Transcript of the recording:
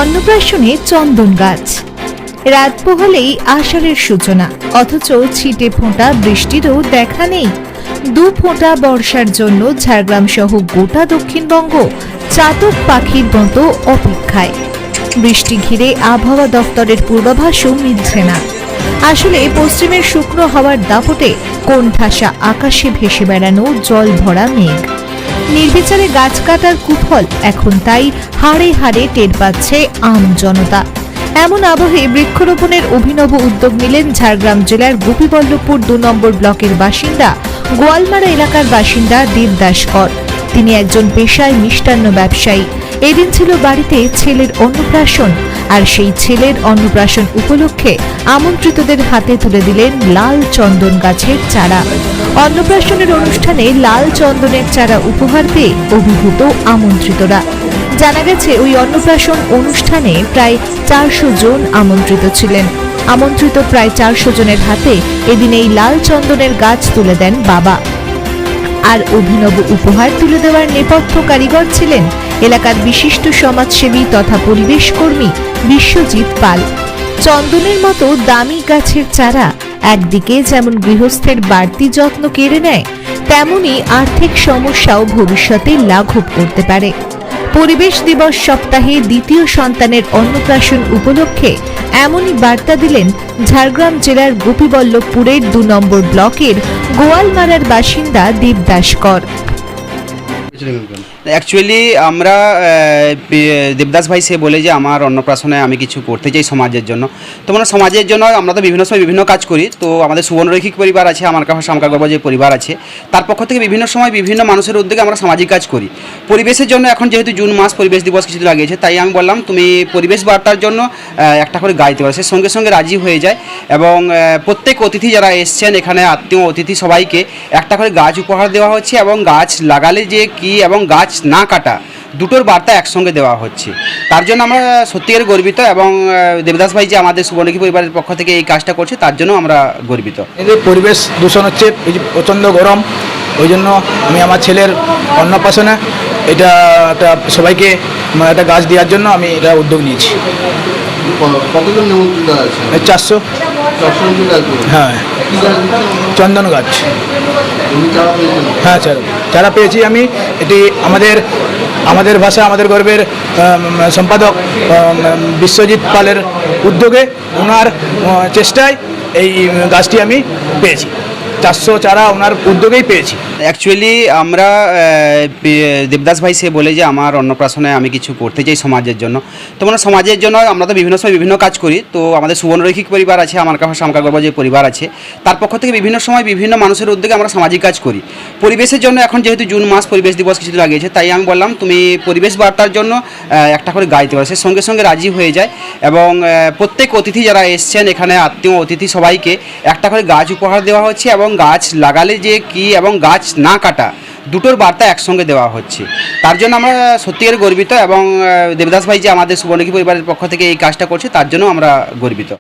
অন্নপ্রাশনে চন্দন গাছ। রাত পোহালেই আষাঢ়ের সূচনা, অথচ ছিটে ফোঁটা বৃষ্টিরও দেখা নেই। দু ফোঁটা বর্ষার জন্য ঝাড়গ্রাম সহ গোটা দক্ষিণবঙ্গ চাতক পাখির মতো অপেক্ষায়। বৃষ্টি ঘিরে আবহাওয়া দফতরের পূর্বাভাসও মিলছে না। আসলে পশ্চিমের শুকনো হাওয়ার দাপটে কোণঠাসা আকাশে ভেসে বেড়ানো জল ভরা মেঘ। নির্বিচারে গাছ কাটার কুফল এখন তাই হাড়ে হাড়ে টের পাচ্ছে আম জনতা। এমন আবহে বৃক্ষরোপণের অভিনব উদ্যোগ নিলেন ঝাড়গ্রাম জেলার গোপীবল্লভপুর ২ নম্বর ব্লকের বাসিন্দা, গোয়ালমারা এলাকার বাসিন্দা দেবদাস কর। তিনি একজন পেশায় মিষ্টান্ন ব্যবসায়ী। এদিন ছিল বাড়িতে ছেলের অন্নপ্রাশন, আর সেই ছেলের অন্নপ্রাশন উপলক্ষে আমন্ত্রিতদের হাতে তুলে দিলেন লাল চন্দন গাছের চারা। অন্নপ্রাশনের অনুষ্ঠানে লাল চন্দনের চারা উপহার পেয়ে অভিভূত আমন্ত্রিতরা। জানা গেছে, ওই অন্নপ্রাশন অনুষ্ঠানে প্রায় ৪০০ জন আমন্ত্রিত ছিলেন। আমন্ত্রিত প্রায় ৪০০ জনের হাতে এদিন এই লাল চন্দনের গাছ তুলে দেন বাবা। আর অভিনব উপহার তুলে দেওয়ার নেপথ্য কারিগর ছিলেন এলাকার বিশিষ্ট সমাজসেবী তথা পরিবেশ কর্মী বিশ্বজিৎ পাল। চন্দনের মতো দামি গাছের চারা একদিকে যেমন গৃহস্থের বাড়তি যত্ন কেড়ে নেয়, তেমনি আর্থিক সমস্যাও ভবিষ্যতে লাঘব করতে পারে। পরিবেশ দিবস সপ্তাহে দ্বিতীয় সন্তানের অন্নপ্রাশন উপলক্ষে এমনই বার্তা দিলেন ঝাড়গ্রাম জেলার গোপীবল্লভপুরের ২ নম্বর ব্লকের গোয়ালমারার বাসিন্দা দেবদাস কর। অ্যাকচুয়ালি আমরা দেবদাস ভাই সে বলে যে আমার অন্নপ্রাশনে আমি কিছু করতে চাই সমাজের জন্য। তো মানে সমাজের জন্য আমরা তো বিভিন্ন সময় বিভিন্ন কাজ করি। তো আমাদের সুবর্ণরৈখিক পরিবার আছে, আমার কাছে শামকাগর্ভ যে পরিবার আছে, তার পক্ষ থেকে বিভিন্ন সময় বিভিন্ন মানুষের উদ্যোগে আমরা সামাজিক কাজ করি। পরিবেশের জন্য এখন যেহেতু জুন মাস পরিবেশ দিবস কিছুদিন লাগিয়েছে, তাই আমি বললাম তুমি পরিবেশ বার্তার জন্য একটা করে গাইতে পারো। সে সঙ্গে সঙ্গে রাজি হয়ে যায় এবং প্রত্যেক অতিথি যারা এসছেন এখানে, আত্মীয় অতিথি সবাইকে একটা করে গাছ উপহার দেওয়া হচ্ছে এবং গাছ লাগালে যে কি এবং গাছ না কাটা, দুটোর বার্তা একসঙ্গে দেওয়া হচ্ছে। তার জন্য আমরা সত্যিকার গর্বিত এবং দেবদাস ভাই যে আমাদের সুবর্ণরৈখিক পরিবারের পক্ষ থেকে এই কাজটা করছে তার জন্য আমরা গর্বিত। এই যে পরিবেশ দূষণ হচ্ছে, এই যে প্রচণ্ড গরম, ওই জন্য আমি আমার ছেলের অন্নপ্রাশনে এটা একটা সবাইকে একটা গাছ দেওয়ার জন্য আমি এটা উদ্যোগ নিয়েছি। কতজন নিমন্ত্রিত আছে? ৪০০। হ্যাঁ, চন্দন গাছ। হ্যাঁ স্যার, চারা পেয়েছি আমি। এটি আমাদের ভাষা আমাদের গর্বের সম্পাদক বিশ্বজিৎ পালের উদ্যোগে, ওনার চেষ্টায় এই গাছটি আমি পেয়েছি। ৪০০ চারা ওনার উদ্যোগেই পেয়েছি। অ্যাকচুয়ালি আমরা দেবদাস ভাই সে বলে যে আমার অন্নপ্রাশনে আমি কিছু করতে চাই সমাজের জন্য। তো মানে সমাজের জন্য আমরা তো বিভিন্ন সময় বিভিন্ন কাজ করি। তো আমাদের সুবর্ণরৈখিক পরিবার আছে, আমার কাছে শামকাগর্ভ যে পরিবার আছে, তার পক্ষ থেকে বিভিন্ন সময় বিভিন্ন মানুষের উদ্যোগে আমরা সামাজিক কাজ করি। পরিবেশের জন্য এখন যেহেতু জুন মাস পরিবেশ দিবস কিছুদিন লাগিয়েছে, তাই আমি বললাম তুমি পরিবেশ বার্তার জন্য একটা করে গাইতে পারো। সে সঙ্গে সঙ্গে রাজি হয়ে যায় এবং প্রত্যেক অতিথি যারা এসছেন এখানে, আত্মীয় অতিথি সবাইকে একটা করে গাছ উপহার দেওয়া হচ্ছে এবং গাছ লাগালে যে কি এবং গাছ না কাটা, দুটোর বার্তা একসঙ্গে দেওয়া হচ্ছে। তার জন্য আমরা সত্যিকার গর্বিত এবং দেবদাস ভাই যে আমাদের সুবর্ণরৈখিক পরিবারের পক্ষ থেকে এই কাজটা করছে তার জন্য আমরা গর্বিত।